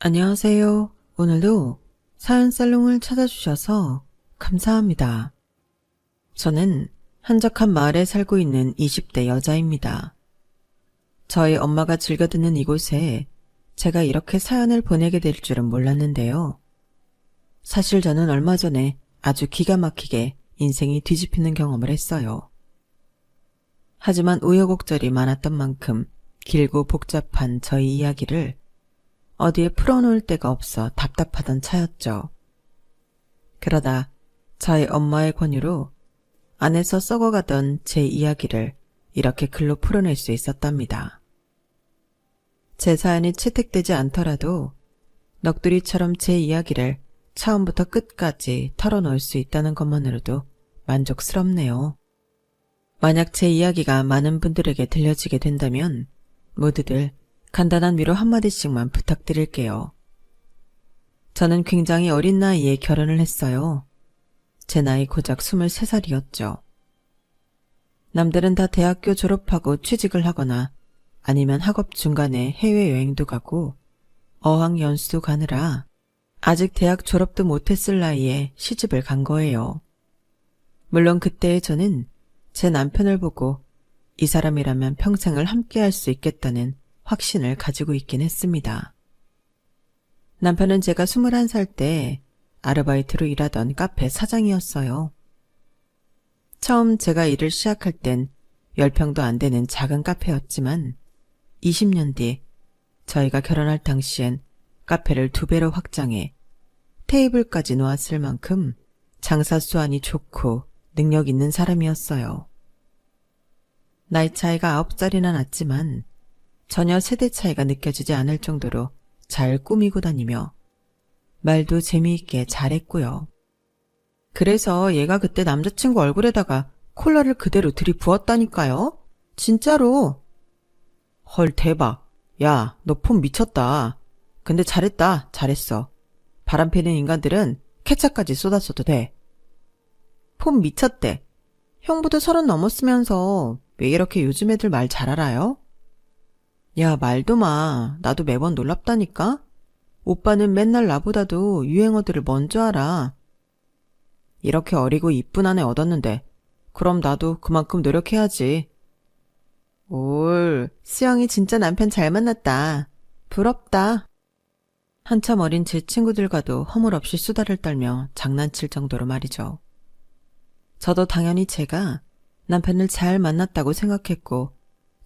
안녕하세요. 오늘도 사연살롱을 찾아주셔서 감사합니다. 저는 한적한 마을에 살고 있는 20대 여자입니다. 저희 엄마가 즐겨 듣는 이곳에 제가 이렇게 사연을 보내게 될 줄은 몰랐는데요. 사실 저는 얼마 전에 아주 기가 막히게 인생이 뒤집히는 경험을 했어요. 하지만 우여곡절이 많았던 만큼 길고 복잡한 저희 이야기를 어디에 풀어놓을 데가 없어 답답하던 차였죠. 그러다 저희 엄마의 권유로 안에서 썩어가던 제 이야기를 이렇게 글로 풀어낼 수 있었답니다. 제 사연이 채택되지 않더라도 넋두리처럼 제 이야기를 처음부터 끝까지 털어놓을 수 있다는 것만으로도 만족스럽네요. 만약 제 이야기가 많은 분들에게 들려지게 된다면 모두들 간단한 위로 한마디씩만 부탁드릴게요. 저는 굉장히 어린 나이에 결혼을 했어요. 제 나이 고작 23살이었죠. 남들은 다 대학교 졸업하고 취직을 하거나 아니면 학업 중간에 해외여행도 가고 어학연수도 가느라 아직 대학 졸업도 못했을 나이에 시집을 간 거예요. 물론 그때의 저는 제 남편을 보고 이 사람이라면 평생을 함께할 수 있겠다는 확신을 가지고 있긴 했습니다. 남편은 제가 21살 때 아르바이트로 일하던 카페 사장이었어요. 처음 제가 일을 시작할 땐 10평도 안 되는 작은 카페였지만 20년 뒤 저희가 결혼할 당시엔 카페를 2배로 확장해 테이블까지 놓았을 만큼 장사 수완이 좋고 능력 있는 사람이었어요. 나이 차이가 9살이나 났지만 전혀 세대 차이가 느껴지지 않을 정도로 잘 꾸미고 다니며 말도 재미있게 잘했고요. 그래서 얘가 그때 남자친구 얼굴에다가 콜라를 그대로 들이부었다니까요. 진짜로. 헐 대박. 야, 너 폼 미쳤다. 근데 잘했다. 잘했어. 바람 피는 인간들은 케찹까지 쏟았어도 돼. 폼 미쳤대. 형부도 30 넘었으면서 왜 이렇게 요즘 애들 말 잘 알아요? 야, 말도 마. 나도 매번 놀랍다니까? 오빠는 맨날 나보다도 유행어들을 먼저 알아. 이렇게 어리고 이쁜 아내 얻었는데 그럼 나도 그만큼 노력해야지. 올, 수영이 진짜 남편 잘 만났다. 부럽다. 한참 어린 제 친구들과도 허물없이 수다를 떨며 장난칠 정도로 말이죠. 저도 당연히 제가 남편을 잘 만났다고 생각했고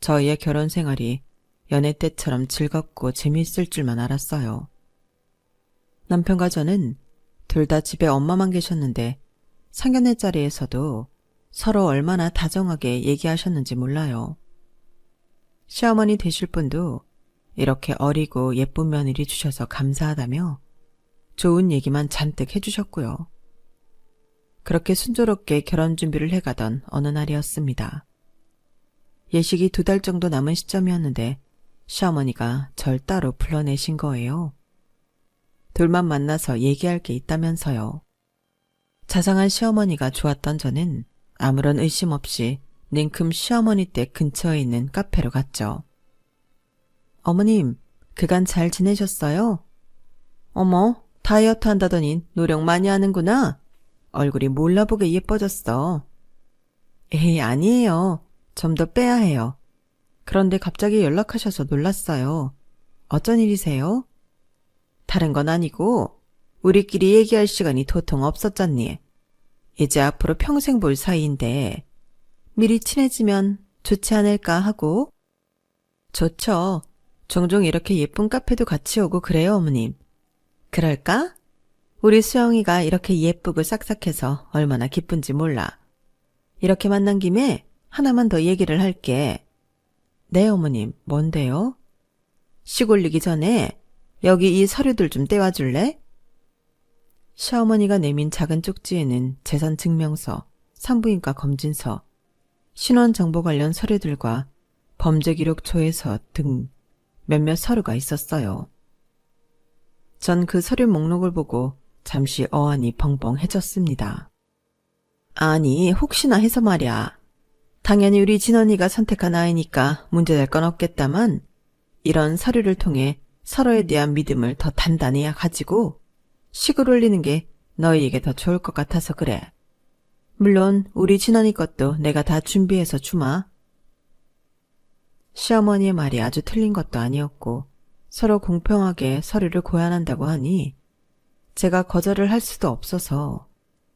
저희의 결혼 생활이 연애 때처럼 즐겁고 재미있을 줄만 알았어요. 남편과 저는 둘 다 집에 엄마만 계셨는데 상견례 자리에서도 서로 얼마나 다정하게 얘기하셨는지 몰라요. 시어머니 되실 분도 이렇게 어리고 예쁜 며느리 주셔서 감사하다며 좋은 얘기만 잔뜩 해주셨고요. 그렇게 순조롭게 결혼 준비를 해가던 어느 날이었습니다. 예식이 2달 정도 남은 시점이었는데 시어머니가 절 따로 불러내신 거예요. 둘만 만나서 얘기할 게 있다면서요. 자상한 시어머니가 좋았던 저는 아무런 의심 없이 냉큼 시어머니 댁 근처에 있는 카페로 갔죠. 어머님, 그간 잘 지내셨어요? 어머, 다이어트 한다더니 노력 많이 하는구나. 얼굴이 몰라보게 예뻐졌어. 에이, 아니에요. 좀 더 빼야 해요. 그런데 갑자기 연락하셔서 놀랐어요. 어쩐 일이세요? 다른 건 아니고 우리끼리 얘기할 시간이 도통 없었잖니. 이제 앞으로 평생 볼 사이인데 미리 친해지면 좋지 않을까 하고. 좋죠. 종종 이렇게 예쁜 카페도 같이 오고 그래요, 어머님. 그럴까? 우리 수영이가 이렇게 예쁘고 싹싹해서 얼마나 기쁜지 몰라. 이렇게 만난 김에 하나만 더 얘기를 할게. 네, 어머님. 뭔데요? 식 올리기 전에 여기 이 서류들 좀 떼와줄래? 시어머니가 내민 작은 쪽지에는 재산증명서, 산부인과 검진서, 신원정보 관련 서류들과 범죄기록 조회서 등 몇몇 서류가 있었어요. 전 그 서류 목록을 보고 잠시 어안이 벙벙해졌습니다. 아니, 혹시나 해서 말이야. 당연히 우리 진언니가 선택한 아이니까 문제될 건 없겠다만 이런 서류를 통해 서로에 대한 믿음을 더 단단히 가지고 식을 올리는 게 너희에게 더 좋을 것 같아서 그래. 물론 우리 진원이 것도 내가 다 준비해서 주마. 시어머니의 말이 아주 틀린 것도 아니었고 서로 공평하게 서류를 고안한다고 하니 제가 거절을 할 수도 없어서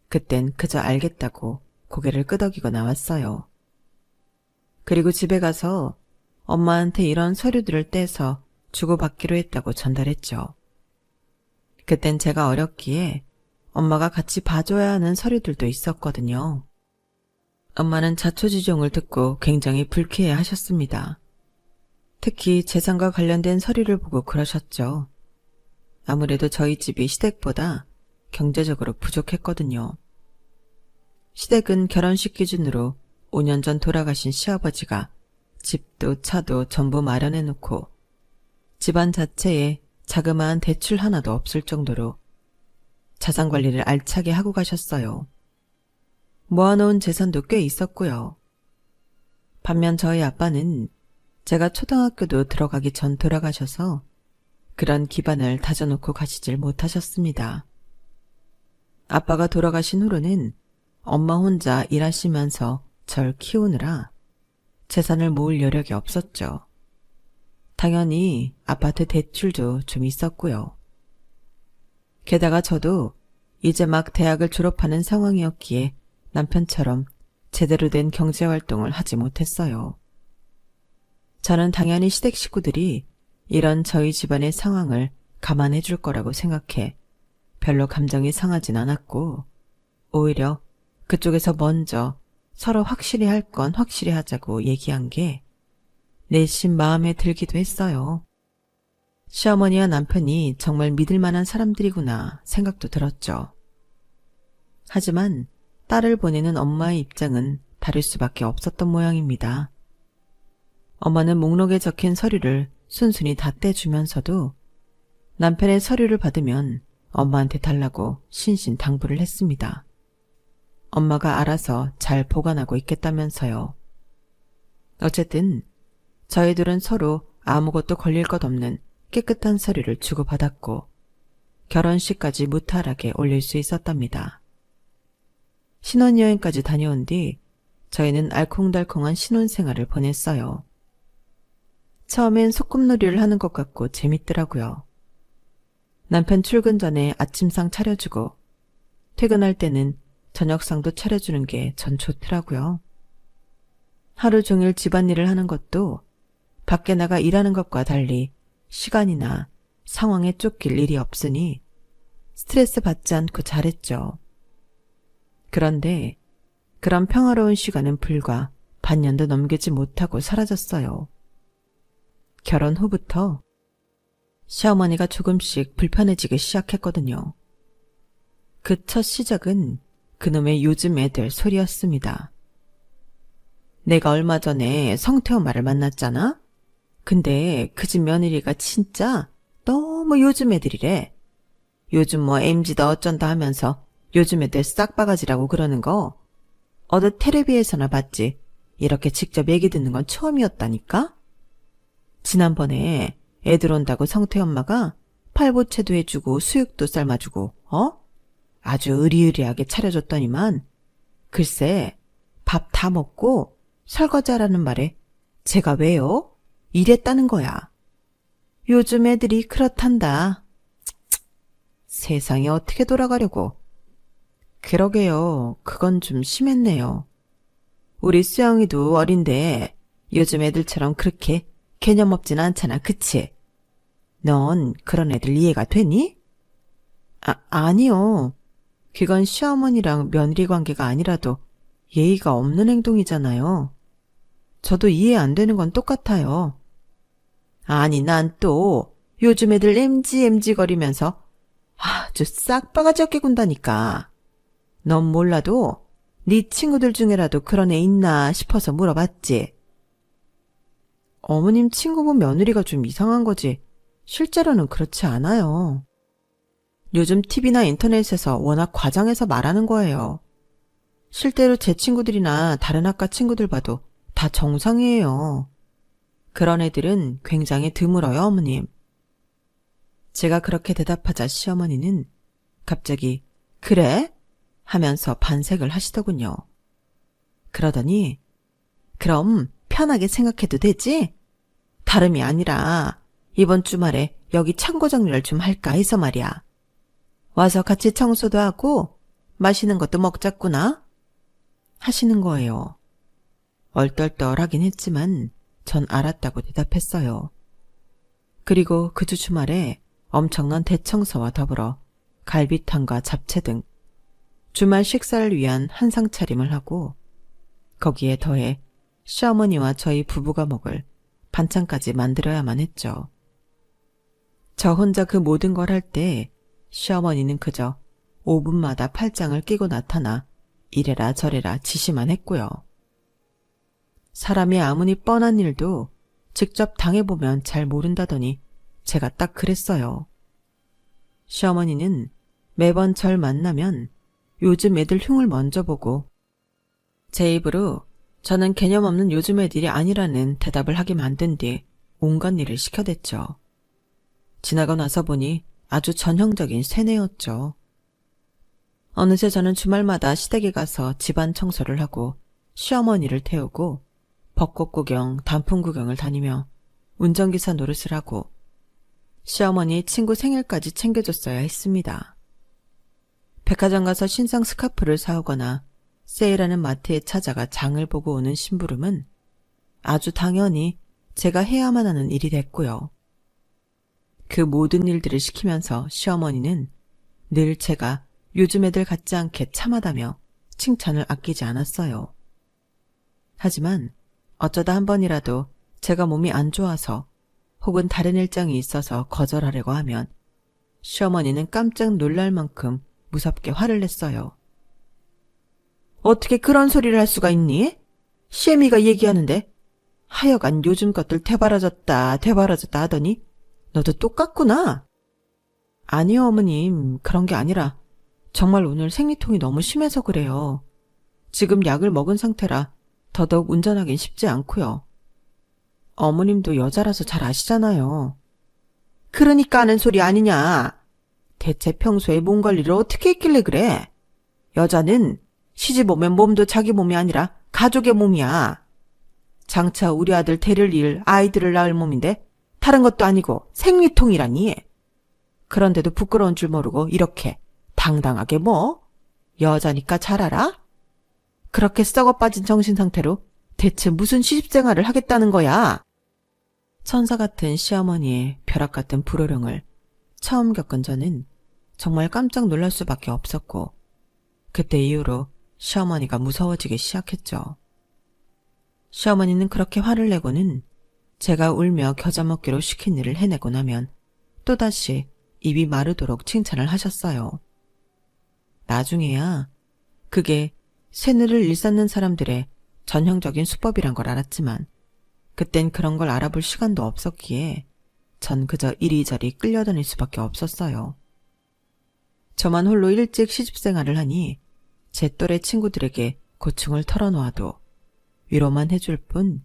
그땐 그저 알겠다고 고개를 끄덕이고 나왔어요. 그리고 집에 가서 엄마한테 이런 서류들을 떼서 주고받기로 했다고 전달했죠. 그땐 제가 어렸기에 엄마가 같이 봐줘야 하는 서류들도 있었거든요. 엄마는 자초지종을 듣고 굉장히 불쾌해 하셨습니다. 특히 재산과 관련된 서류를 보고 그러셨죠. 아무래도 저희 집이 시댁보다 경제적으로 부족했거든요. 시댁은 결혼식 기준으로 5년 전 돌아가신 시아버지가 집도 차도 전부 마련해 놓고 집안 자체에 자그마한 대출 하나도 없을 정도로 자산 관리를 알차게 하고 가셨어요. 모아놓은 재산도 꽤 있었고요. 반면 저희 아빠는 제가 초등학교도 들어가기 전 돌아가셔서 그런 기반을 다져놓고 가시질 못하셨습니다. 아빠가 돌아가신 후로는 엄마 혼자 일하시면서 절 키우느라 재산을 모을 여력이 없었죠. 당연히 아파트 대출도 좀 있었고요. 게다가 저도 이제 막 대학을 졸업하는 상황이었기에 남편처럼 제대로 된 경제활동을 하지 못했어요. 저는 당연히 시댁 식구들이 이런 저희 집안의 상황을 감안해 줄 거라고 생각해 별로 감정이 상하진 않았고 오히려 그쪽에서 먼저 서로 확실히 할 건 확실히 하자고 얘기한 게 내심 마음에 들기도 했어요. 시어머니와 남편이 정말 믿을 만한 사람들이구나 생각도 들었죠. 하지만 딸을 보내는 엄마의 입장은 다를 수밖에 없었던 모양입니다. 엄마는 목록에 적힌 서류를 순순히 다 떼주면서도 남편의 서류를 받으면 엄마한테 달라고 신신당부를 했습니다. 엄마가 알아서 잘 보관하고 있겠다면서요. 어쨌든 저희들은 서로 아무것도 걸릴 것 없는 깨끗한 서류를 주고받았고 결혼식까지 무탈하게 올릴 수 있었답니다. 신혼여행까지 다녀온 뒤 저희는 알콩달콩한 신혼생활을 보냈어요. 처음엔 소꿉놀이를 하는 것 같고 재밌더라고요. 남편 출근 전에 아침상 차려주고 퇴근할 때는 저녁상도 차려주는 게 전 좋더라고요. 하루 종일 집안일을 하는 것도 밖에 나가 일하는 것과 달리 시간이나 상황에 쫓길 일이 없으니 스트레스 받지 않고 잘했죠. 그런데 그런 평화로운 시간은 불과 반년도 넘기지 못하고 사라졌어요. 결혼 후부터 시어머니가 조금씩 불편해지기 시작했거든요. 그 첫 시작은 그놈의 요즘 애들 소리였습니다. 내가 얼마 전에 성태엄마를 만났잖아? 근데 그 집 며느리가 진짜 너무 요즘 애들이래. 요즘 뭐 MZ다 어쩐다 하면서 요즘 애들 싹바가지라고 그러는 거 어느 텔레비에서나 봤지. 이렇게 직접 얘기 듣는 건 처음이었다니까? 지난번에 애들 온다고 성태엄마가 팔보채도 해주고 수육도 삶아주고 아주 으리으리하게 차려줬더니만 글쎄 밥 다 먹고 설거지하라는 말에 제가 왜요? 이랬다는 거야. 요즘 애들이 그렇단다. 세상이 어떻게 돌아가려고. 그러게요. 그건 좀 심했네요. 우리 수영이도 어린데 요즘 애들처럼 그렇게 개념 없진 않잖아. 그치? 넌 그런 애들 이해가 되니? 아니요. 그건 시어머니랑 며느리 관계가 아니라도 예의가 없는 행동이잖아요. 저도 이해 안 되는 건 똑같아요. 아니 난 또 요즘 애들 MG 거리면서 아주 싹바가지 없게 군다니까. 넌 몰라도 네 친구들 중에라도 그런 애 있나 싶어서 물어봤지. 어머님 친구분 며느리가 좀 이상한 거지 실제로는 그렇지 않아요. 요즘 TV나 인터넷에서 워낙 과장해서 말하는 거예요. 실제로 제 친구들이나 다른 학과 친구들 봐도 다 정상이에요. 그런 애들은 굉장히 드물어요, 어머님. 제가 그렇게 대답하자 시어머니는 갑자기 그래? 하면서 반색을 하시더군요. 그러더니 그럼 편하게 생각해도 되지? 다름이 아니라 이번 주말에 여기 창고 정리를 좀 할까 해서 말이야. 와서 같이 청소도 하고 맛있는 것도 먹자꾸나 하시는 거예요. 얼떨떨하긴 했지만 전 알았다고 대답했어요. 그리고 그 주 주말에 엄청난 대청소와 더불어 갈비탕과 잡채 등 주말 식사를 위한 한상 차림을 하고 거기에 더해 시어머니와 저희 부부가 먹을 반찬까지 만들어야만 했죠. 저 혼자 그 모든 걸 할 때 시어머니는 그저 5분마다 팔짱을 끼고 나타나 이래라 저래라 지시만 했고요. 사람이 아무리 뻔한 일도 직접 당해보면 잘 모른다더니 제가 딱 그랬어요. 시어머니는 매번 절 만나면 요즘 애들 흉을 먼저 보고 제 입으로 저는 개념 없는 요즘 애들이 아니라는 대답을 하게 만든 뒤 온갖 일을 시켜댔죠. 지나고 나서 보니 아주 전형적인 세뇌였죠. 어느새 저는 주말마다 시댁에 가서 집안 청소를 하고 시어머니를 태우고 벚꽃 구경, 단풍 구경을 다니며 운전기사 노릇을 하고 시어머니 친구 생일까지 챙겨줬어야 했습니다. 백화점 가서 신상 스카프를 사오거나 세일하는 마트에 찾아가 장을 보고 오는 심부름은 아주 당연히 제가 해야만 하는 일이 됐고요. 그 모든 일들을 시키면서 시어머니는 늘 제가 요즘 애들 같지 않게 참하다며 칭찬을 아끼지 않았어요. 하지만 어쩌다 한 번이라도 제가 몸이 안 좋아서 혹은 다른 일정이 있어서 거절하려고 하면 시어머니는 깜짝 놀랄 만큼 무섭게 화를 냈어요. 어떻게 그런 소리를 할 수가 있니? 시애미가 얘기하는데 하여간 요즘 것들 되바라졌다 하더니 너도 똑같구나. 아니요 어머님, 그런 게 아니라 정말 오늘 생리통이 너무 심해서 그래요. 지금 약을 먹은 상태라 더더욱 운전하긴 쉽지 않고요. 어머님도 여자라서 잘 아시잖아요. 그러니까 하는 소리 아니냐. 대체 평소에 몸 관리를 어떻게 했길래 그래? 여자는 시집 오면 몸도 자기 몸이 아니라 가족의 몸이야. 장차 우리 아들 데릴 일, 아이들을 낳을 몸인데 다른 것도 아니고 생리통이라니. 그런데도 부끄러운 줄 모르고 이렇게 당당하게 뭐? 여자니까 잘 알아? 그렇게 썩어 빠진 정신 상태로 대체 무슨 시집생활을 하겠다는 거야? 천사 같은 시어머니의 벼락 같은 불호령을 처음 겪은 저는 정말 깜짝 놀랄 수밖에 없었고 그때 이후로 시어머니가 무서워지기 시작했죠. 시어머니는 그렇게 화를 내고는 제가 울며 겨자 먹기로 시킨 일을 해내고 나면 또다시 입이 마르도록 칭찬을 하셨어요. 나중에야 그게 새늘을 일삼는 사람들의 전형적인 수법이란 걸 알았지만 그땐 그런 걸 알아볼 시간도 없었기에 전 그저 이리저리 끌려다닐 수밖에 없었어요. 저만 홀로 일찍 시집생활을 하니 제 또래 친구들에게 고충을 털어놓아도 위로만 해줄 뿐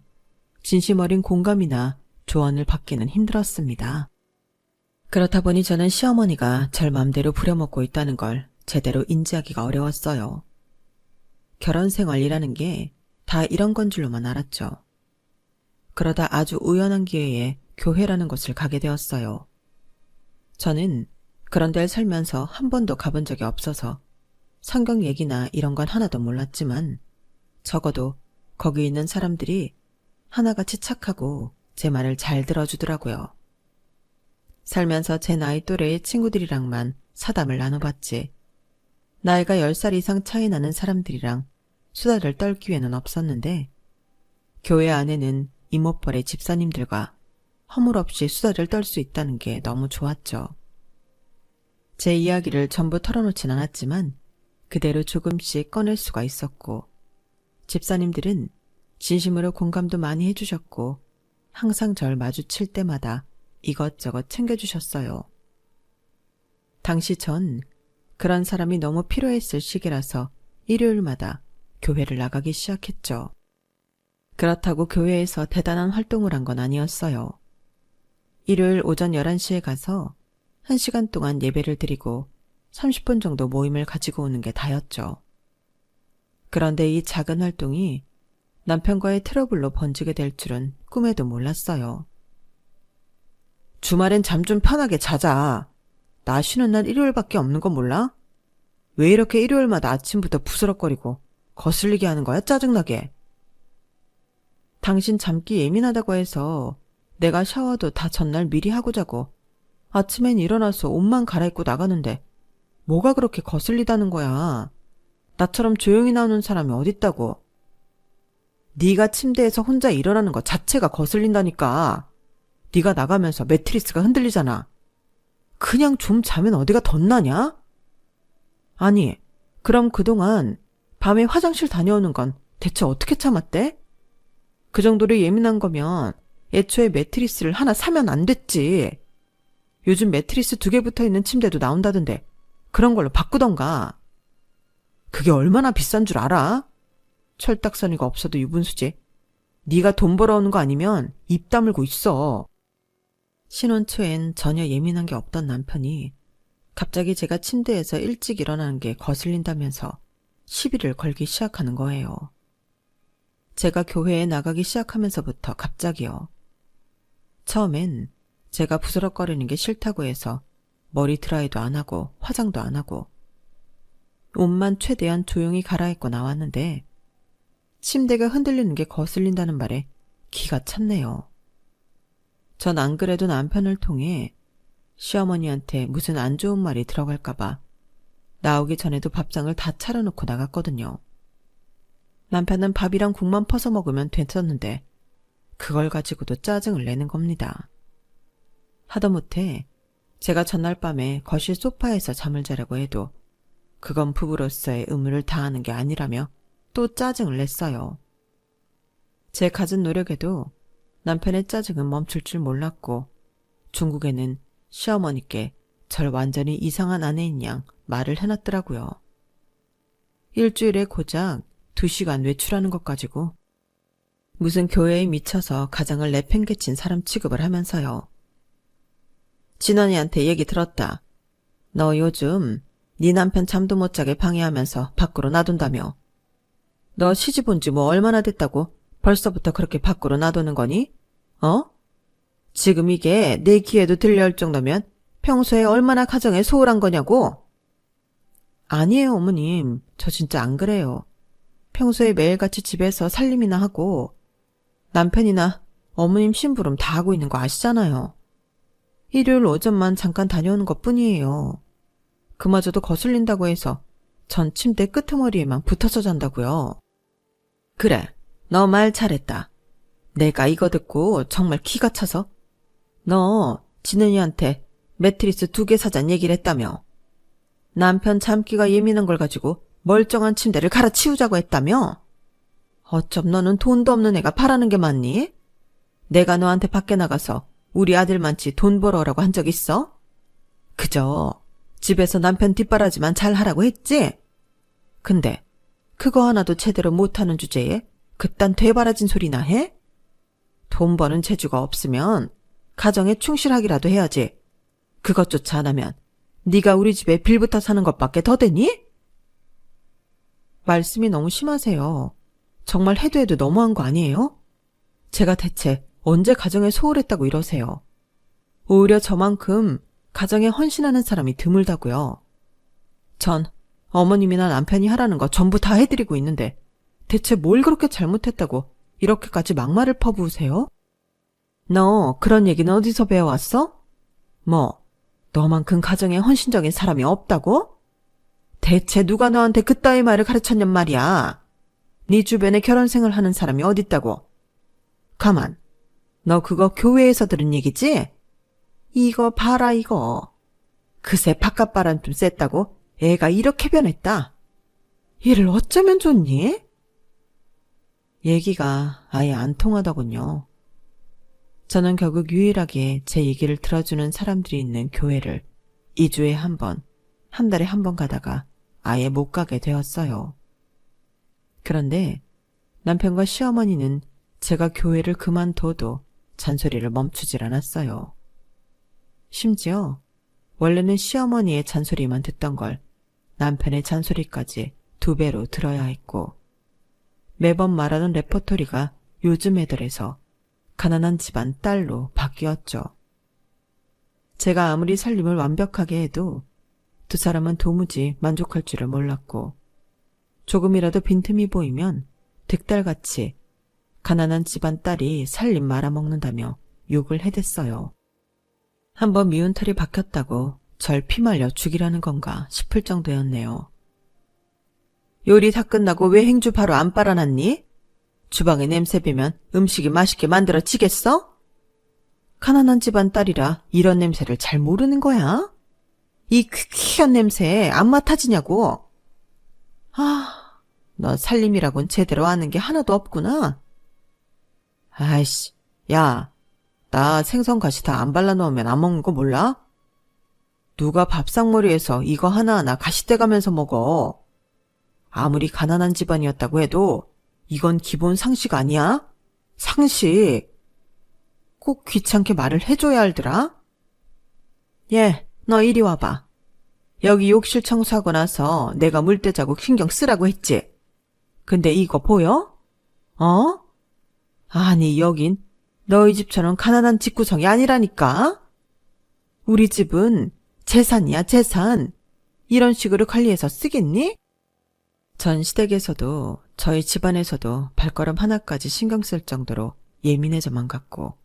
진심 어린 공감이나 조언을 받기는 힘들었습니다. 그렇다 보니 저는 시어머니가 절 맘대로 부려먹고 있다는 걸 제대로 인지하기가 어려웠어요. 결혼 생활이라는 게 다 이런 건 줄로만 알았죠. 그러다 아주 우연한 기회에 교회라는 곳을 가게 되었어요. 저는 그런 데를 살면서 한 번도 가본 적이 없어서 성경 얘기나 이런 건 하나도 몰랐지만 적어도 거기 있는 사람들이 하나같이 착하고 제 말을 잘 들어주더라고요. 살면서 제 나이 또래의 친구들이랑만 사담을 나눠봤지 나이가 10살 이상 차이 나는 사람들이랑 수다를 떨 기회는 없었는데 교회 안에는 이모뻘의 집사님들과 허물없이 수다를 떨 수 있다는 게 너무 좋았죠. 제 이야기를 전부 털어놓진 않았지만 그대로 조금씩 꺼낼 수가 있었고 집사님들은 진심으로 공감도 많이 해주셨고 항상 절 마주칠 때마다 이것저것 챙겨주셨어요. 당시 전 그런 사람이 너무 필요했을 시기라서 일요일마다 교회를 나가기 시작했죠. 그렇다고 교회에서 대단한 활동을 한 건 아니었어요. 일요일 오전 11시에 가서 1시간 동안 예배를 드리고 30분 정도 모임을 가지고 오는 게 다였죠. 그런데 이 작은 활동이 남편과의 트러블로 번지게 될 줄은 꿈에도 몰랐어요. 주말엔 잠 좀 편하게 자자. 나 쉬는 날 일요일밖에 없는 거 몰라? 왜 이렇게 일요일마다 아침부터 부스럭거리고 거슬리게 하는 거야, 짜증나게. 당신 잠기 예민하다고 해서 내가 샤워도 다 전날 미리 하고 자고 아침엔 일어나서 옷만 갈아입고 나가는데 뭐가 그렇게 거슬리다는 거야. 나처럼 조용히 나오는 사람이 어딨다고. 네가 침대에서 혼자 일어나는 것 자체가 거슬린다니까. 네가 나가면서 매트리스가 흔들리잖아. 그냥 좀 자면 어디가 덧나냐? 아니, 그럼 그동안 밤에 화장실 다녀오는 건 대체 어떻게 참았대? 그 정도로 예민한 거면 애초에 매트리스를 하나 사면 안 됐지. 요즘 매트리스 2개 붙어있는 침대도 나온다던데 그런 걸로 바꾸던가. 그게 얼마나 비싼 줄 알아? 철딱서니가 없어도 유분수지. 네가 돈 벌어오는 거 아니면 입 다물고 있어. 신혼 초엔 전혀 예민한 게 없던 남편이 갑자기 제가 침대에서 일찍 일어나는 게 거슬린다면서 시비를 걸기 시작하는 거예요. 제가 교회에 나가기 시작하면서부터 갑자기요. 처음엔 제가 부스럭거리는 게 싫다고 해서 머리 드라이도 안 하고 화장도 안 하고 옷만 최대한 조용히 갈아입고 나왔는데 침대가 흔들리는 게 거슬린다는 말에 기가 찼네요. 전 안 그래도 남편을 통해 시어머니한테 무슨 안 좋은 말이 들어갈까봐 나오기 전에도 밥상을 다 차려놓고 나갔거든요. 남편은 밥이랑 국만 퍼서 먹으면 됐었는데 그걸 가지고도 짜증을 내는 겁니다. 하다못해 제가 전날 밤에 거실 소파에서 잠을 자려고 해도 그건 부부로서의 의무를 다하는 게 아니라며 또 짜증을 냈어요. 제 갖은 노력에도 남편의 짜증은 멈출 줄 몰랐고 중국에는 시어머니께 절 완전히 이상한 아내인 양 말을 해놨더라고요. 일주일에 고작 2시간 외출하는 것 가지고 무슨 교회에 미쳐서 가정을 내팽개친 사람 취급을 하면서요. 진원이한테 얘기 들었다. 너 요즘 네 남편 잠도 못 자게 방해하면서 밖으로 놔둔다며. 너 시집 온 지 뭐 얼마나 됐다고 벌써부터 그렇게 밖으로 놔두는 거니? 어? 지금 이게 내 귀에도 들려올 정도면 평소에 얼마나 가정에 소홀한 거냐고? 아니에요, 어머님. 저 진짜 안 그래요. 평소에 매일같이 집에서 살림이나 하고 남편이나 어머님 심부름 다 하고 있는 거 아시잖아요. 일요일 오전만 잠깐 다녀오는 것 뿐이에요. 그마저도 거슬린다고 해서 전 침대 끄트머리에만 붙어서 잔다고요. 그래, 너 말 잘했다. 내가 이거 듣고 정말 기가 차서 너 진은이한테 매트리스 2개 사잔 얘기를 했다며. 남편 잠기가 예민한 걸 가지고 멀쩡한 침대를 갈아치우자고 했다며. 어쩜 너는 돈도 없는 애가 바라는 게 맞니? 내가 너한테 밖에 나가서 우리 아들만치 돈 벌어라고 한 적 있어? 그저 집에서 남편 뒷바라지만 잘 하라고 했지? 근데 그거 하나도 제대로 못하는 주제에 그딴 되바라진 소리나 해? 돈 버는 재주가 없으면 가정에 충실하기라도 해야지. 그것조차 안 하면 네가 우리 집에 빌붙어 사는 것밖에 더 되니? 말씀이 너무 심하세요. 정말 해도 해도 너무한 거 아니에요? 제가 대체 언제 가정에 소홀했다고 이러세요. 오히려 저만큼 가정에 헌신하는 사람이 드물다고요. 전 어머님이나 남편이 하라는 거 전부 다 해드리고 있는데 대체 뭘 그렇게 잘못했다고 이렇게까지 막말을 퍼부으세요? 너 그런 얘기는 어디서 배워왔어? 뭐 너만큼 가정에 헌신적인 사람이 없다고? 대체 누가 너한테 그따위 말을 가르쳤냔 말이야. 네 주변에 결혼생을 하는 사람이 어딨다고. 가만, 너 그거 교회에서 들은 얘기지? 이거 봐라 이거. 그새 바깥바람 좀 쐈다고 애가 이렇게 변했다. 얘를 어쩌면 좋니? 얘기가 아예 안 통하더군요. 저는 결국 유일하게 제 얘기를 들어주는 사람들이 있는 교회를 2주에 한 번, 한 달에 한 번 가다가 아예 못 가게 되었어요. 그런데 남편과 시어머니는 제가 교회를 그만둬도 잔소리를 멈추질 않았어요. 심지어 원래는 시어머니의 잔소리만 듣던 걸 남편의 잔소리까지 2배로 들어야 했고, 매번 말하는 레퍼토리가 요즘 애들에서 가난한 집안 딸로 바뀌었죠. 제가 아무리 살림을 완벽하게 해도 두 사람은 도무지 만족할 줄을 몰랐고, 조금이라도 빈틈이 보이면 득달같이 가난한 집안 딸이 살림 말아먹는다며 욕을 해댔어요. 한번 미운 털이 박혔다고 절 피말려 죽이라는 건가 싶을 정도였네요. 요리 다 끝나고 왜 행주 바로 안 빨아놨니? 주방에 냄새 배면 음식이 맛있게 만들어지겠어? 가난한 집안 딸이라 이런 냄새를 잘 모르는 거야? 이 퀴퀴한 냄새 안 맡아지냐고. 아, 너 살림이라곤 제대로 아는 게 하나도 없구나. 아이씨, 야, 나 생선가시 다 안 발라놓으면 안 먹는 거 몰라? 누가 밥상머리에서 이거 하나하나 가시 떼가면서 먹어. 아무리 가난한 집안이었다고 해도 이건 기본 상식 아니야? 상식. 꼭 귀찮게 말을 해줘야 알더라? 예, 너 이리 와봐. 여기 욕실 청소하고 나서 내가 물때 자국 신경 쓰라고 했지? 근데 이거 보여? 어? 아니, 여긴 너희 집처럼 가난한 집구성이 아니라니까? 우리 집은 재산이야, 재산. 이런 식으로 관리해서 쓰겠니? 전 시댁에서도 저희 집안에서도 발걸음 하나까지 신경 쓸 정도로 예민해져만 갔고,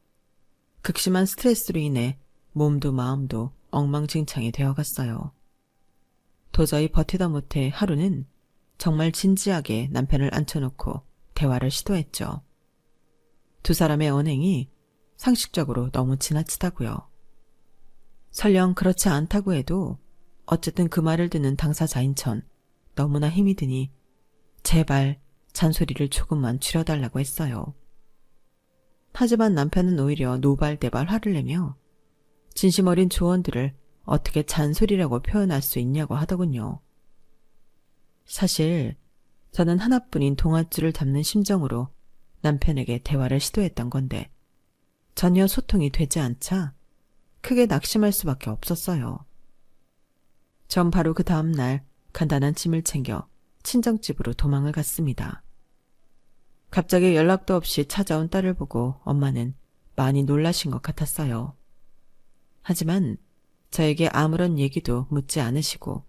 극심한 스트레스로 인해 몸도 마음도 엉망진창이 되어갔어요. 도저히 버티다 못해 하루는 정말 진지하게 남편을 앉혀놓고 대화를 시도했죠. 두 사람의 언행이 상식적으로 너무 지나치다고요. 설령 그렇지 않다고 해도 어쨌든 그 말을 듣는 당사자인 전 너무나 힘이 드니 제발 잔소리를 조금만 줄여달라고 했어요. 하지만 남편은 오히려 노발대발 화를 내며 진심 어린 조언들을 어떻게 잔소리라고 표현할 수 있냐고 하더군요. 사실 저는 하나뿐인 동아줄을 담는 심정으로 남편에게 대화를 시도했던 건데 전혀 소통이 되지 않자 크게 낙심할 수밖에 없었어요. 전 바로 그 다음 날 간단한 짐을 챙겨 친정집으로 도망을 갔습니다. 갑자기 연락도 없이 찾아온 딸을 보고 엄마는 많이 놀라신 것 같았어요. 하지만 저에게 아무런 얘기도 묻지 않으시고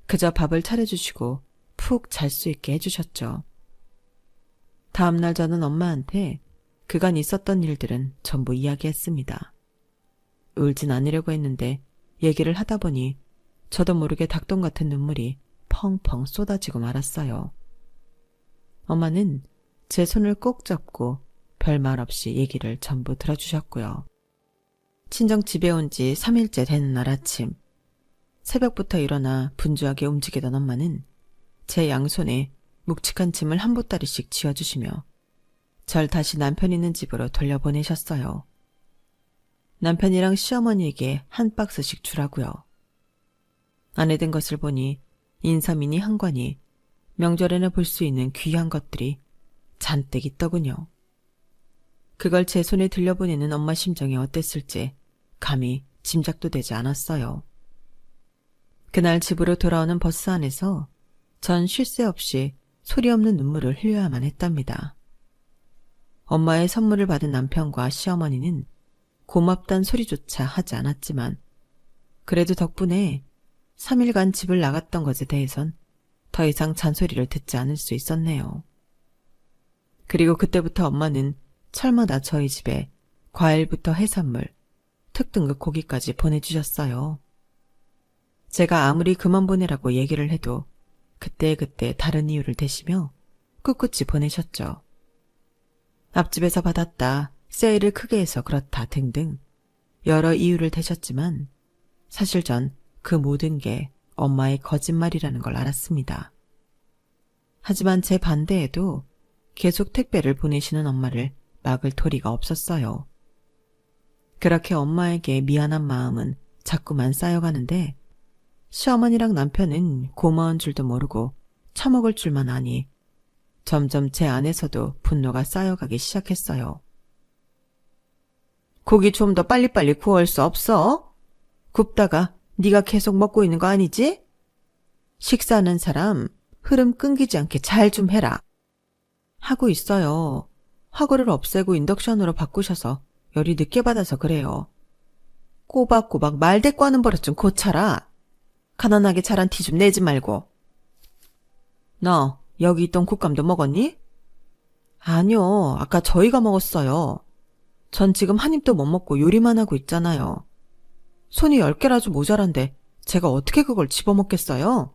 그저 밥을 차려주시고 푹 잘 수 있게 해주셨죠. 다음날 저는 엄마한테 그간 있었던 일들은 전부 이야기했습니다. 울진 않으려고 했는데 얘기를 하다 보니 저도 모르게 닭똥 같은 눈물이 펑펑 쏟아지고 말았어요. 엄마는 제 손을 꼭 잡고 별말 없이 얘기를 전부 들어주셨고요. 친정집에 온 지 3일째 되는 날 아침, 새벽부터 일어나 분주하게 움직이던 엄마는 제 양손에 묵직한 짐을 한 보따리씩 쥐어주시며 절 다시 남편 있는 집으로 돌려보내셨어요. 남편이랑 시어머니에게 한 박스씩 주라고요. 안에 든 것을 보니 인삼이니 한과니 명절에나 볼 수 있는 귀한 것들이 잔뜩 있더군요. 그걸 제 손에 들려보내는 엄마 심정이 어땠을지 감히 짐작도 되지 않았어요. 그날 집으로 돌아오는 버스 안에서 전 쉴 새 없이 소리 없는 눈물을 흘려야만 했답니다. 엄마의 선물을 받은 남편과 시어머니는 고맙단 소리조차 하지 않았지만 그래도 덕분에 3일간 집을 나갔던 것에 대해선 더 이상 잔소리를 듣지 않을 수 있었네요. 그리고 그때부터 엄마는 철마다 저희 집에 과일부터 해산물, 특등급 고기까지 보내주셨어요. 제가 아무리 그만 보내라고 얘기를 해도 그때그때 다른 이유를 대시며 꿋꿋이 보내셨죠. 앞집에서 받았다, 세일을 크게 해서 그렇다 등등 여러 이유를 대셨지만 사실 전 그 모든 게 엄마의 거짓말이라는 걸 알았습니다. 하지만 제 반대에도 계속 택배를 보내시는 엄마를 막을 도리가 없었어요. 그렇게 엄마에게 미안한 마음은 자꾸만 쌓여가는데 시어머니랑 남편은 고마운 줄도 모르고 처먹을 줄만 아니 점점 제 안에서도 분노가 쌓여가기 시작했어요. 고기 좀 더 빨리빨리 구울 수 없어? 굽다가 네가 계속 먹고 있는 거 아니지? 식사하는 사람 흐름 끊기지 않게 잘 좀 해라. 하고 있어요. 화구를 없애고 인덕션으로 바꾸셔서 열이 늦게 받아서 그래요. 꼬박꼬박 말대꾸 하는 버릇 좀 고쳐라. 가난하게 자란 티 좀 내지 말고. 너 여기 있던 곶감도 먹었니? 아니요. 아까 저희가 먹었어요. 전 지금 한 입도 못 먹고 요리만 하고 있잖아요. 손이 10개라도 모자란데 제가 어떻게 그걸 집어먹겠어요?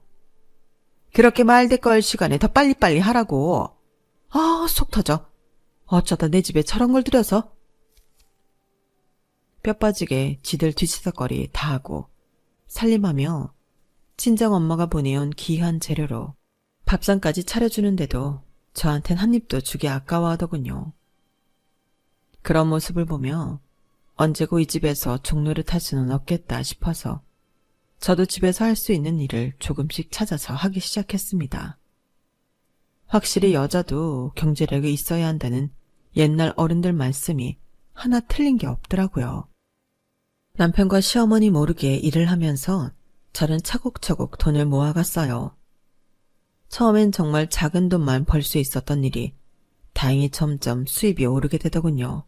그렇게 말대꾸 할 시간에 더 빨리빨리 하라고. 아, 속 터져. 어쩌다 내 집에 저런 걸 들여서. 뼈 빠지게 지들 뒤치다거리 다 하고 살림하며 친정엄마가 보내온 귀한 재료로 밥상까지 차려주는데도 저한텐 한 입도 주기 아까워하더군요. 그런 모습을 보며 언제고 이 집에서 종노릇 할 수는 없겠다 싶어서 저도 집에서 할 수 있는 일을 조금씩 찾아서 하기 시작했습니다. 확실히 여자도 경제력이 있어야 한다는 옛날 어른들 말씀이 하나 틀린 게 없더라고요. 남편과 시어머니 모르게 일을 하면서 저는 차곡차곡 돈을 모아갔어요. 처음엔 정말 작은 돈만 벌 수 있었던 일이 다행히 점점 수입이 오르게 되더군요.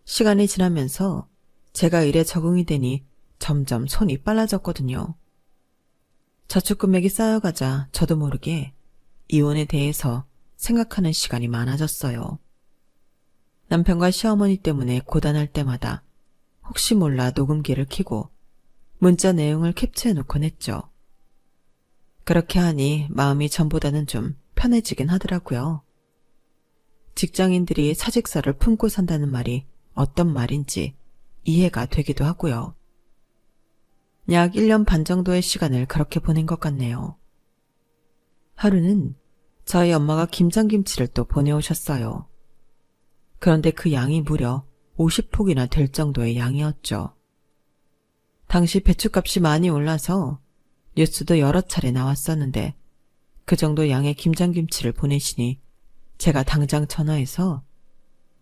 시간이 지나면서 제가 일에 적응이 되니 점점 손이 빨라졌거든요. 저축 금액이 쌓여가자 저도 모르게 이혼에 대해서 생각하는 시간이 많아졌어요. 남편과 시어머니 때문에 고단할 때마다 혹시 몰라 녹음기를 켜고 문자 내용을 캡처해놓곤 했죠. 그렇게 하니 마음이 전보다는 좀 편해지긴 하더라고요. 직장인들이 사직서를 품고 산다는 말이 어떤 말인지 이해가 되기도 하고요. 약 1년 반 정도의 시간을 그렇게 보낸 것 같네요. 하루는 저희 엄마가 김장김치를 또 보내오셨어요. 그런데 그 양이 무려 50폭이나 될 정도의 양이었죠. 당시 배추값이 많이 올라서 뉴스도 여러 차례 나왔었는데 그 정도 양의 김장김치를 보내시니 제가 당장 전화해서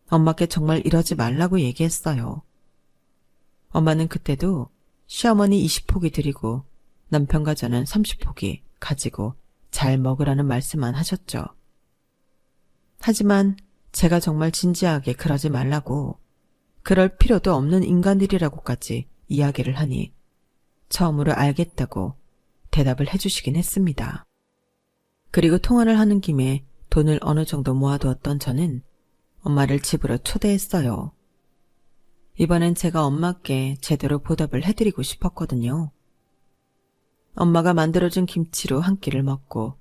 엄마께 정말 이러지 말라고 얘기했어요. 엄마는 그때도 시어머니 20포기 드리고 남편과 저는 30포기 가지고 잘 먹으라는 말씀만 하셨죠. 하지만 제가 정말 진지하게 그러지 말라고, 그럴 필요도 없는 인간들이라고까지 이야기를 하니 처음으로 알겠다고 대답을 해주시긴 했습니다. 그리고 통화를 하는 김에 돈을 어느 정도 모아두었던 저는 엄마를 집으로 초대했어요. 이번엔 제가 엄마께 제대로 보답을 해드리고 싶었거든요. 엄마가 만들어준 김치로 한 끼를 먹고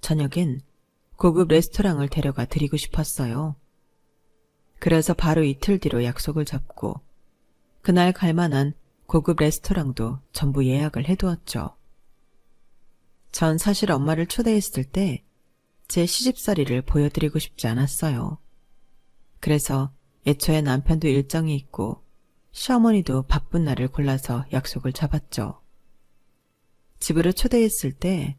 저녁엔 고급 레스토랑을 데려가 드리고 싶었어요. 그래서 바로 이틀 뒤로 약속을 잡고 그날 갈 만한 고급 레스토랑도 전부 예약을 해두었죠. 전 사실 엄마를 초대했을 때 제 시집살이를 보여드리고 싶지 않았어요. 그래서 애초에 남편도 일정이 있고 시어머니도 바쁜 날을 골라서 약속을 잡았죠. 집으로 초대했을 때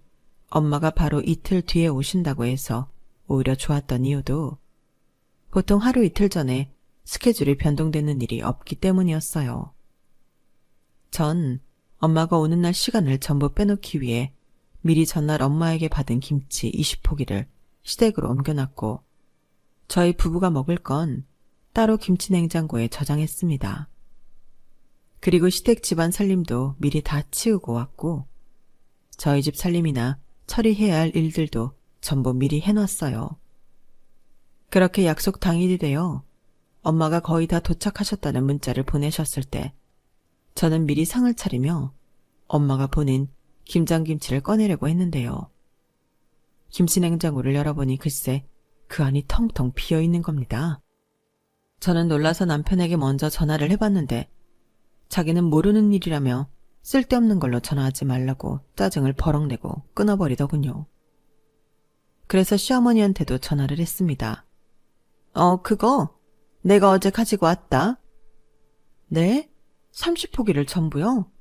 엄마가 바로 이틀 뒤에 오신다고 해서 오히려 좋았던 이유도 보통 하루 이틀 전에 스케줄이 변동되는 일이 없기 때문이었어요. 전 엄마가 오는 날 시간을 전부 빼놓기 위해 미리 전날 엄마에게 받은 김치 20포기를 시댁으로 옮겨놨고 저희 부부가 먹을 건 따로 김치 냉장고에 저장했습니다. 그리고 시댁 집안 살림도 미리 다 치우고 왔고 저희 집 살림이나 처리해야 할 일들도 전부 미리 해놨어요. 그렇게 약속 당일이 되어 엄마가 거의 다 도착하셨다는 문자를 보내셨을 때 저는 미리 상을 차리며 엄마가 보낸 김장김치를 꺼내려고 했는데요. 김치 냉장고를 열어보니 글쎄 그 안이 텅텅 비어있는 겁니다. 저는 놀라서 남편에게 먼저 전화를 해봤는데 자기는 모르는 일이라며 쓸데없는 걸로 전화하지 말라고 짜증을 버럭 내고 끊어버리더군요. 그래서 시어머니한테도 전화를 했습니다. 그거 내가 어제 가지고 왔다. 네? 30포기를 전부요?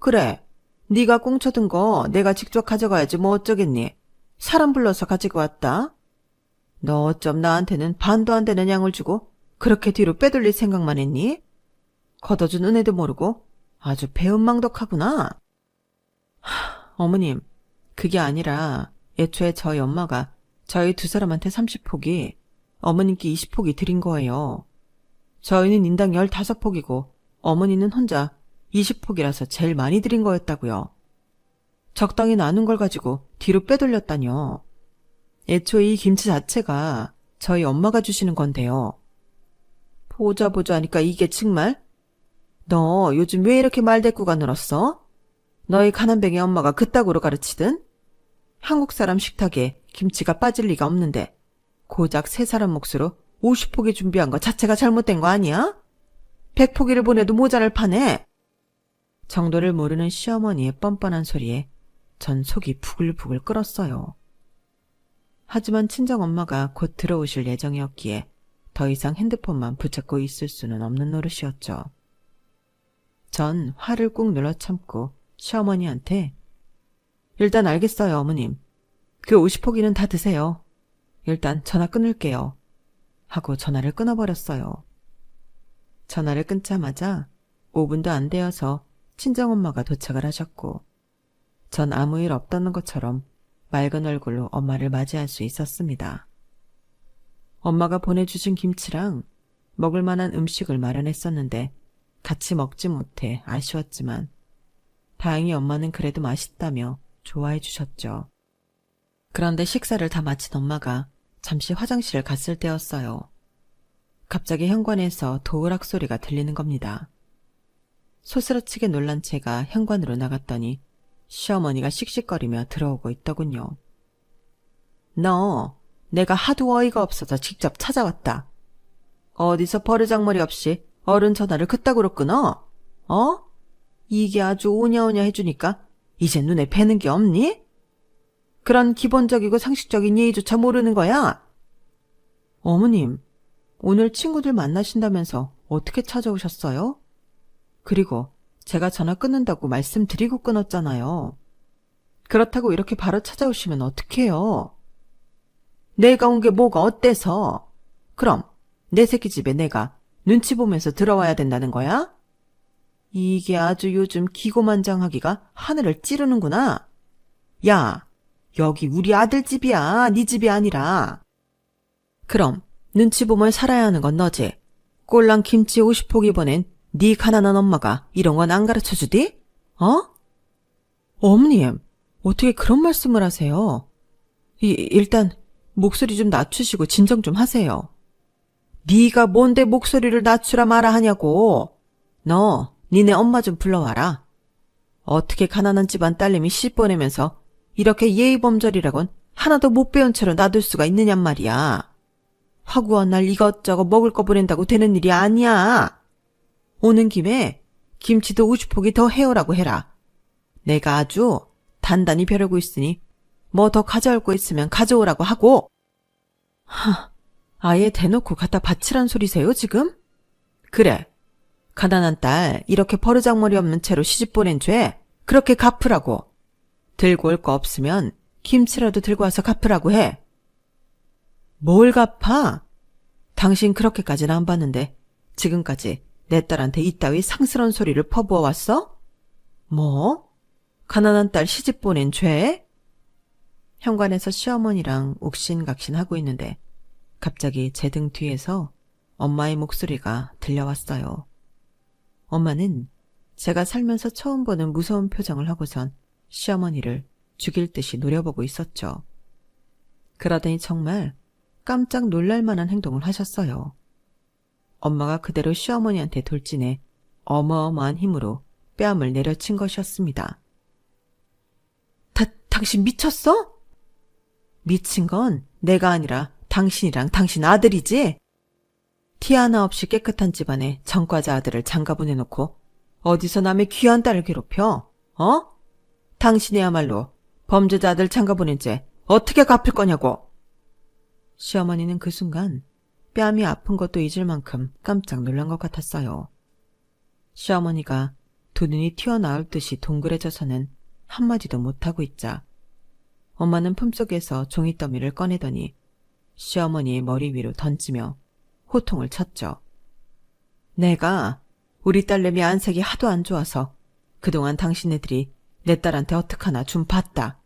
그래. 네가 꽁쳐둔 거 내가 직접 가져가야지 뭐 어쩌겠니. 사람 불러서 가지고 왔다. 너 어쩜 나한테는 반도 안 되는 양을 주고 그렇게 뒤로 빼돌릴 생각만 했니? 걷어준 은혜도 모르고 아주 배은망덕하구나. 어머님, 그게 아니라 애초에 저희 엄마가 저희 두 사람한테 30포기, 어머님께 20포기 드린 거예요. 저희는 인당 15포기고 어머니는 혼자 20포기라서 제일 많이 드린 거였다고요. 적당히 나눈 걸 가지고 뒤로 빼돌렸다뇨. 애초에 이 김치 자체가 저희 엄마가 주시는 건데요. 보자 하니까 이게 정말? 너 요즘 왜 이렇게 말대꾸가 늘었어? 너희 가난뱅이 엄마가 그따구로 가르치든? 한국 사람 식탁에 김치가 빠질 리가 없는데 고작 세 사람 몫으로 50포기 준비한 거 자체가 잘못된 거 아니야? 100포기를 보내도 모자랄 판에. 정도를 모르는 시어머니의 뻔뻔한 소리에 전 속이 부글부글 끓었어요. 하지만 친정엄마가 곧 들어오실 예정이었기에 더 이상 핸드폰만 붙잡고 있을 수는 없는 노릇이었죠. 전 화를 꾹 눌러 참고 시어머니한테 일단 알겠어요, 어머님. 그 50포기는 다 드세요. 일단 전화 끊을게요. 하고 전화를 끊어버렸어요. 전화를 끊자마자 5분도 안 되어서 친정엄마가 도착을 하셨고 전 아무 일 없다는 것처럼 맑은 얼굴로 엄마를 맞이할 수 있었습니다. 엄마가 보내주신 김치랑 먹을 만한 음식을 마련했었는데 같이 먹지 못해 아쉬웠지만 다행히 엄마는 그래도 맛있다며 좋아해 주셨죠. 그런데 식사를 다 마친 엄마가 잠시 화장실을 갔을 때였어요. 갑자기 현관에서 도우락 소리가 들리는 겁니다. 소스라치게 놀란 채가 현관으로 나갔더니 시어머니가 씩씩거리며 들어오고 있더군요. 너, 내가 하도 어이가 없어서 직접 찾아왔다. 어디서 버르장머리 없이 어른 전화를 그따구로 끊어? 어? 이게 아주 오냐오냐 해주니까 이제 눈에 뵈는 게 없니? 그런 기본적이고 상식적인 예의조차 모르는 거야? 어머님, 오늘 친구들 만나신다면서 어떻게 찾아오셨어요? 그리고 제가 전화 끊는다고 말씀드리고 끊었잖아요. 그렇다고 이렇게 바로 찾아오시면 어떡해요? 내가 온 게 뭐가 어때서? 그럼 내 새끼 집에 내가 눈치 보면서 들어와야 된다는 거야? 이게 아주 요즘 기고만장하기가 하늘을 찌르는구나. 야, 여기 우리 아들 집이야, 네 집이 아니라. 그럼 눈치 보면 살아야 하는 건 너지. 꼴랑 김치 50포기 보낸 네 가난한 엄마가 이런 건 안 가르쳐주디? 어? 어머님, 어떻게 그런 말씀을 하세요? 일단 목소리 좀 낮추시고 진정 좀 하세요. 네가 뭔데 목소리를 낮추라 마라 하냐고. 너 니네 엄마 좀 불러와라. 어떻게 가난한 집안 딸내미 시집 보내면서 이렇게 예의범절이라곤 하나도 못 배운 채로 놔둘 수가 있느냔 말이야. 화구한 날 이것저것 먹을 거 보낸다고 되는 일이 아니야. 오는 김에 김치도 50포기 더 해오라고 해라. 내가 아주 단단히 벼르고 있으니 뭐 더 가져올 거 있으면 가져오라고 하고. 아예 대놓고 갖다 바치란 소리세요 지금? 그래. 가난한 딸 이렇게 버르장머리 없는 채로 시집 보낸 죄 그렇게 갚으라고. 들고 올 거 없으면 김치라도 들고 와서 갚으라고 해. 뭘 갚아? 당신 그렇게까지는 안 봤는데 지금까지 내 딸한테 이따위 상스러운 소리를 퍼부어 왔어? 뭐? 가난한 딸 시집 보낸 죄? 현관에서 시어머니랑 옥신각신하고 있는데 갑자기 제 등 뒤에서 엄마의 목소리가 들려왔어요. 엄마는 제가 살면서 처음 보는 무서운 표정을 하고선 시어머니를 죽일 듯이 노려보고 있었죠. 그러더니 정말 깜짝 놀랄 만한 행동을 하셨어요. 엄마가 그대로 시어머니한테 돌진해 어마어마한 힘으로 뺨을 내려친 것이었습니다. 당신 미쳤어? 미친 건 내가 아니라 당신이랑 당신 아들이지? 티 하나 없이 깨끗한 집안에 전과자 아들을 장가보내놓고 어디서 남의 귀한 딸을 괴롭혀? 어? 당신이야말로 범죄자 아들 장가보낸 죄 어떻게 갚을 거냐고. 시어머니는 그 순간 뺨이 아픈 것도 잊을 만큼 깜짝 놀란 것 같았어요. 시어머니가 두 눈이 튀어나올 듯이 동그래져서는 한마디도 못하고 있자 엄마는 품속에서 종이더미를 꺼내더니 시어머니의 머리 위로 던지며 호통을 쳤죠. 내가 우리 딸내미 안색이 하도 안 좋아서 그동안 당신네들이 내 딸한테 어떡하나 좀 봤다.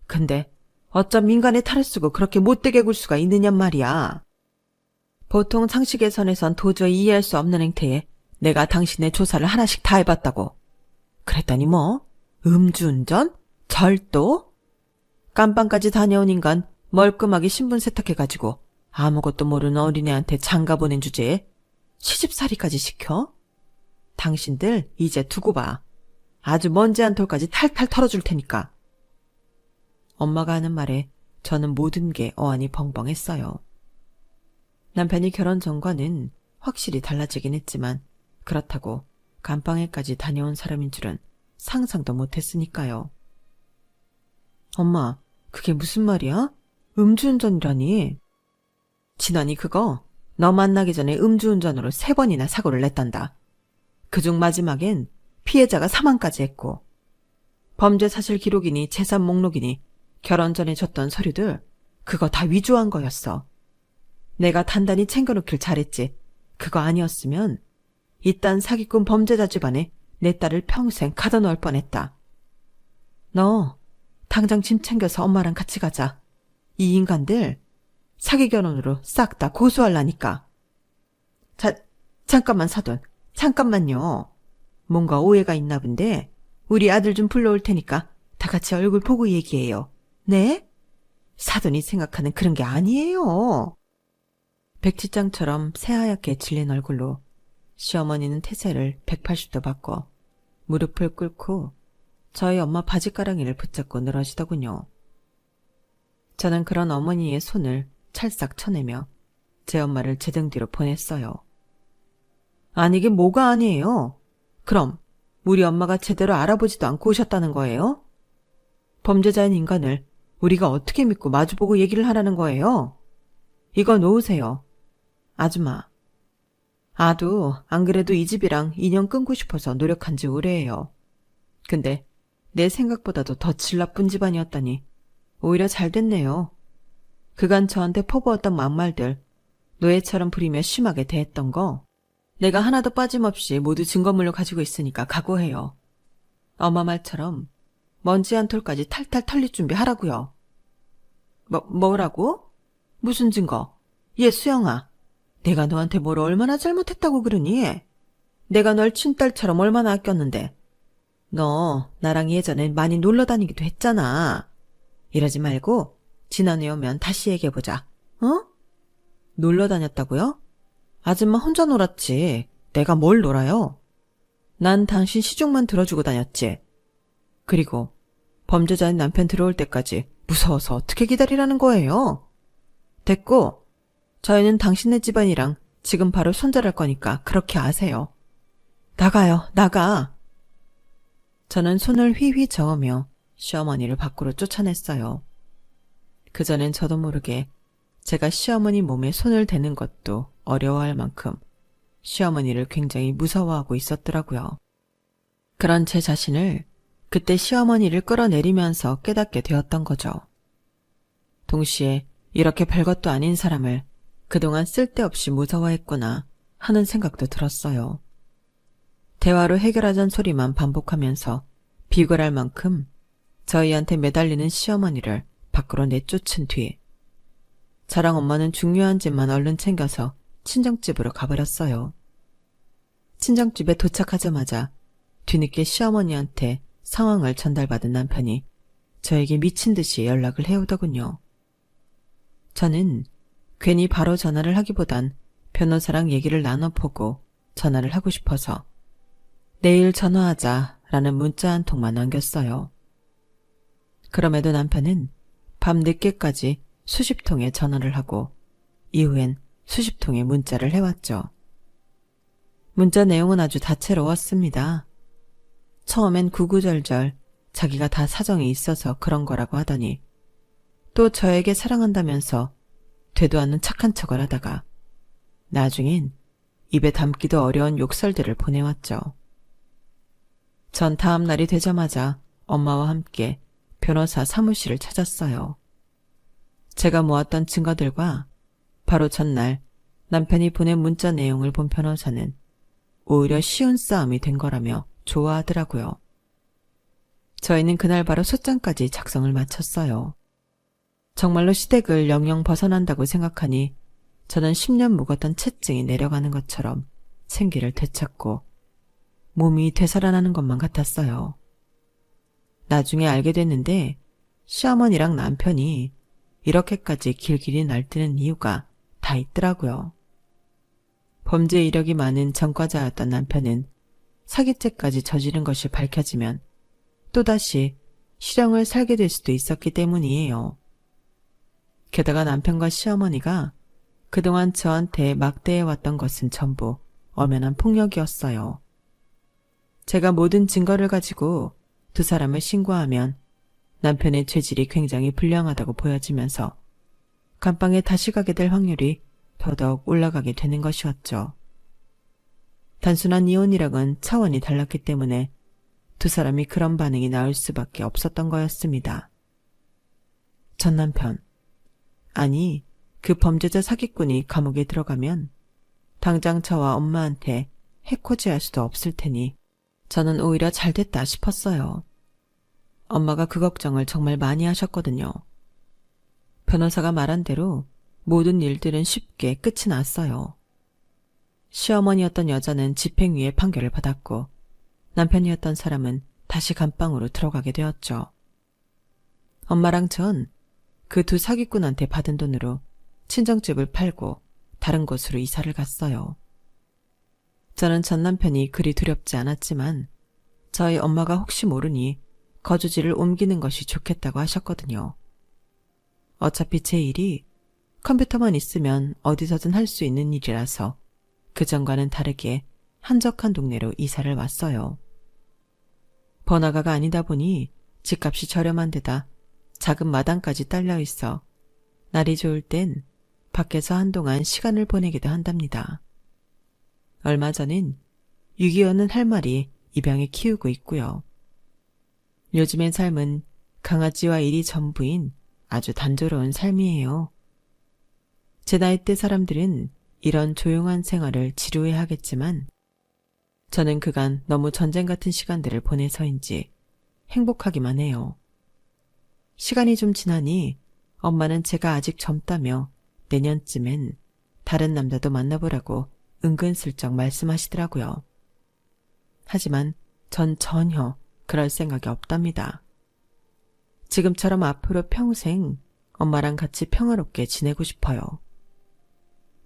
근데 어쩜 민간에 탈을 쓰고 그렇게 못되게 굴 수가 있느냔 말이야. 보통 상식의 선에선 도저히 이해할 수 없는 행태에 내가 당신의 조사를 하나씩 다 해봤다고. 그랬더니 뭐? 음주운전? 절도? 깜빵까지 다녀온 인간 멀끔하게 신분 세탁해가지고 아무것도 모르는 어린애한테 장가 보낸 주제에 시집살이까지 시켜? 당신들 이제 두고 봐. 아주 먼지 한 톨까지 탈탈 털어줄 테니까. 엄마가 하는 말에 저는 모든 게 어안이 벙벙했어요. 남편이 결혼 전과는 확실히 달라지긴 했지만 그렇다고 감방에까지 다녀온 사람인 줄은 상상도 못했으니까요. 엄마, 그게 무슨 말이야? 음주운전이라니. 진원이 그거 너 만나기 전에 음주운전으로 3번이나 사고를 냈단다. 그중 마지막엔 피해자가 사망까지 했고 범죄 사실 기록이니 재산 목록이니 결혼 전에 줬던 서류들 그거 다 위조한 거였어. 내가 단단히 챙겨놓길 잘했지. 그거 아니었으면 이딴 사기꾼 범죄자 집안에 내 딸을 평생 가둬놓을 뻔했다. 너 당장 짐 챙겨서 엄마랑 같이 가자. 이 인간들 사기 결혼으로 싹 다 고소하려니까. 잠깐만 사돈. 잠깐만요. 뭔가 오해가 있나 본데 우리 아들 좀 불러올 테니까 다 같이 얼굴 보고 얘기해요. 네? 사돈이 생각하는 그런 게 아니에요. 백지장처럼 새하얗게 질린 얼굴로 시어머니는 태세를 180도 바꿔 무릎을 꿇고 저희 엄마 바지가랑이를 붙잡고 늘어지더군요. 저는 그런 어머니의 손을 찰싹 쳐내며 제 엄마를 제 등 뒤로 보냈어요. 아니 이게 뭐가 아니에요? 그럼 우리 엄마가 제대로 알아보지도 않고 오셨다는 거예요? 범죄자인 인간을 우리가 어떻게 믿고 마주보고 얘기를 하라는 거예요? 이거 놓으세요. 아줌마. 아도 안 그래도 이 집이랑 인연 끊고 싶어서 노력한 지 오래예요. 근데 내 생각보다도 더 질 나쁜 집안이었다니 오히려 잘 됐네요. 그간 저한테 퍼부었던 막말들, 노예처럼 부리며 심하게 대했던 거 내가 하나도 빠짐없이 모두 증거물로 가지고 있으니까 각오해요. 엄마 말처럼 먼지 한 톨까지 탈탈 털릴 준비하라고요. 뭐라고? 무슨 증거? 얘 수영아, 내가 너한테 뭘 얼마나 잘못했다고 그러니? 내가 널 친딸처럼 얼마나 아꼈는데. 너 나랑 예전엔 많이 놀러 다니기도 했잖아. 이러지 말고 지난해 오면 다시 얘기해보자. 어? 놀러 다녔다고요? 아줌마 혼자 놀았지. 내가 뭘 놀아요? 난 당신 시중만 들어주고 다녔지. 그리고 범죄자인 남편 들어올 때까지 무서워서 어떻게 기다리라는 거예요? 됐고, 저희는 당신네 집안이랑 지금 바로 손절할 거니까 그렇게 아세요. 나가요, 나가. 저는 손을 휘휘 저으며 시어머니를 밖으로 쫓아냈어요. 그전엔 저도 모르게 제가 시어머니 몸에 손을 대는 것도 어려워할 만큼 시어머니를 굉장히 무서워하고 있었더라고요. 그런 제 자신을 그때 시어머니를 끌어내리면서 깨닫게 되었던 거죠. 동시에 이렇게 별것도 아닌 사람을 그동안 쓸데없이 무서워했구나 하는 생각도 들었어요. 대화로 해결하자는 소리만 반복하면서 비굴할 만큼 저희한테 매달리는 시어머니를 밖으로 내쫓은 뒤 저랑 엄마는 중요한 집만 얼른 챙겨서 친정집으로 가버렸어요. 친정집에 도착하자마자 뒤늦게 시어머니한테 상황을 전달받은 남편이 저에게 미친 듯이 연락을 해오더군요. 저는 괜히 바로 전화를 하기보단 변호사랑 얘기를 나눠보고 전화를 하고 싶어서 내일 전화하자라는 문자 한 통만 남겼어요. 그럼에도 남편은 밤 늦게까지 수십 통의 전화를 하고 이후엔 수십 통의 문자를 해왔죠. 문자 내용은 아주 다채로웠습니다. 처음엔 구구절절 자기가 다 사정이 있어서 그런 거라고 하더니 또 저에게 사랑한다면서 되도 않는 착한 척을 하다가 나중엔 입에 담기도 어려운 욕설들을 보내왔죠. 전 다음 날이 되자마자 엄마와 함께 변호사 사무실을 찾았어요. 제가 모았던 증거들과 바로 전날 남편이 보낸 문자 내용을 본 변호사는 오히려 쉬운 싸움이 된 거라며 좋아하더라고요. 저희는 그날 바로 소장까지 작성을 마쳤어요. 정말로 시댁을 영영 벗어난다고 생각하니 저는 10년 묵었던 채증이 내려가는 것처럼 생기를 되찾고 몸이 되살아나는 것만 같았어요. 나중에 알게 됐는데 시어머니랑 남편이 이렇게까지 길길이 날뛰는 이유가 다 있더라고요. 범죄 이력이 많은 전과자였던 남편은 사기죄까지 저지른 것이 밝혀지면 또다시 실형을 살게 될 수도 있었기 때문이에요. 게다가 남편과 시어머니가 그동안 저한테 막대해왔던 것은 전부 엄연한 폭력이었어요. 제가 모든 증거를 가지고 두 사람을 신고하면 남편의 죄질이 굉장히 불량하다고 보여지면서 감방에 다시 가게 될 확률이 더더욱 올라가게 되는 것이었죠. 단순한 이혼이랑은 차원이 달랐기 때문에 두 사람이 그런 반응이 나올 수밖에 없었던 거였습니다. 전 남편, 아니 그 범죄자 사기꾼이 감옥에 들어가면 당장 저와 엄마한테 해코지할 수도 없을 테니 저는 오히려 잘됐다 싶었어요. 엄마가 그 걱정을 정말 많이 하셨거든요. 변호사가 말한 대로 모든 일들은 쉽게 끝이 났어요. 시어머니였던 여자는 집행유예 판결을 받았고 남편이었던 사람은 다시 감방으로 들어가게 되었죠. 엄마랑 전 그 두 사기꾼한테 받은 돈으로 친정집을 팔고 다른 곳으로 이사를 갔어요. 저는 전 남편이 그리 두렵지 않았지만 저희 엄마가 혹시 모르니 거주지를 옮기는 것이 좋겠다고 하셨거든요. 어차피 제 일이 컴퓨터만 있으면 어디서든 할 수 있는 일이라서 그전과는 다르게 한적한 동네로 이사를 왔어요. 번화가가 아니다 보니 집값이 저렴한 데다 작은 마당까지 딸려 있어 날이 좋을 땐 밖에서 한동안 시간을 보내기도 한답니다. 얼마 전엔 유기견은 할 말이 입양에 키우고 있고요. 요즘의 삶은 강아지와 일이 전부인 아주 단조로운 삶이에요. 제 나이대 사람들은 이런 조용한 생활을 지루해 하겠지만 저는 그간 너무 전쟁 같은 시간들을 보내서인지 행복하기만 해요. 시간이 좀 지나니 엄마는 제가 아직 젊다며 내년쯤엔 다른 남자도 만나보라고 은근슬쩍 말씀하시더라고요. 하지만 전 전혀 그럴 생각이 없답니다. 지금처럼 앞으로 평생 엄마랑 같이 평화롭게 지내고 싶어요.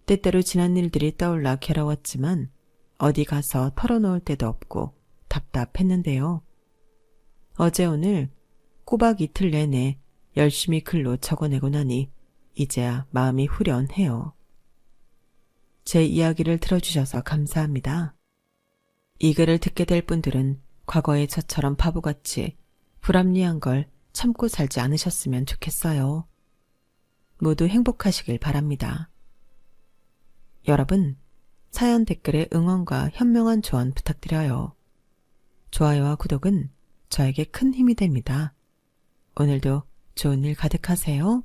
때때로 지난 일들이 떠올라 괴로웠지만 어디 가서 털어놓을 데도 없고 답답했는데요. 어제 오늘 꼬박 이틀 내내 열심히 글로 적어내고 나니 이제야 마음이 후련해요. 제 이야기를 들어주셔서 감사합니다. 이 글을 듣게 될 분들은 과거의 저처럼 바보같이 불합리한 걸 참고 살지 않으셨으면 좋겠어요. 모두 행복하시길 바랍니다. 여러분, 사연 댓글에 응원과 현명한 조언 부탁드려요. 좋아요와 구독은 저에게 큰 힘이 됩니다. 오늘도 좋은 일 가득하세요.